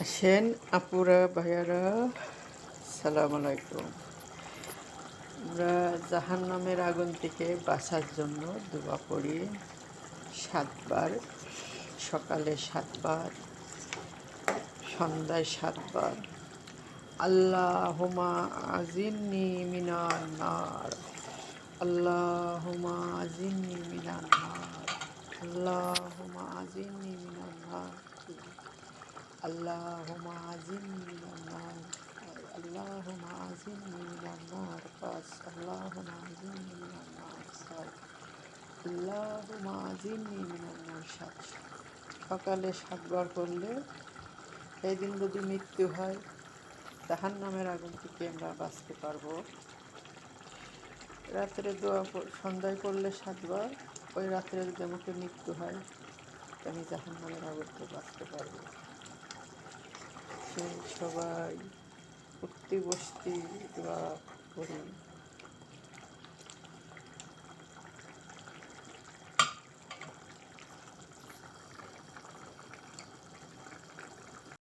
আসেন আপুরা ভাইয়ারা, সালাম আলাইকুম। আমরা জাহান্নামের আগুন থেকে বাঁচার জন্য দোয়া পড়ি 7 বার, সকালে 7 বার, সন্ধ্যায় 7 বার। আল্লাহুম্মা আজিন্নি মিনান নার, আল্লাহুম্মা আজিন্নি মিনান নার, আল্লাহুম্মা আজিন্নি মিনান নার, আল্লাহুম্মা আজিন্নি মিনান নার, আল্লাহুম্মা আজিন্নি মিনান নার, পাঁচ আল্লাহুম্মা আজিন্নি মিনান নার, ছয় আল্লাহুম্মা আজিন্নি মিনান নার, সাত। সকালে 7 বার করলে এই দিন যদি মৃত্যু হয় জাহান্নামের আগুন থেকে আমরা বাঁচতে পারবো। রাত্রে দোয়া সন্ধ্যায় করলে 7 বার, ওই রাত্রে যদি আমাকে মৃত্যু হয় আমি জাহান্নামের আগুন থেকে বাঁচতে পারবো। সবাই উঠতি বসতি দোয়া করি।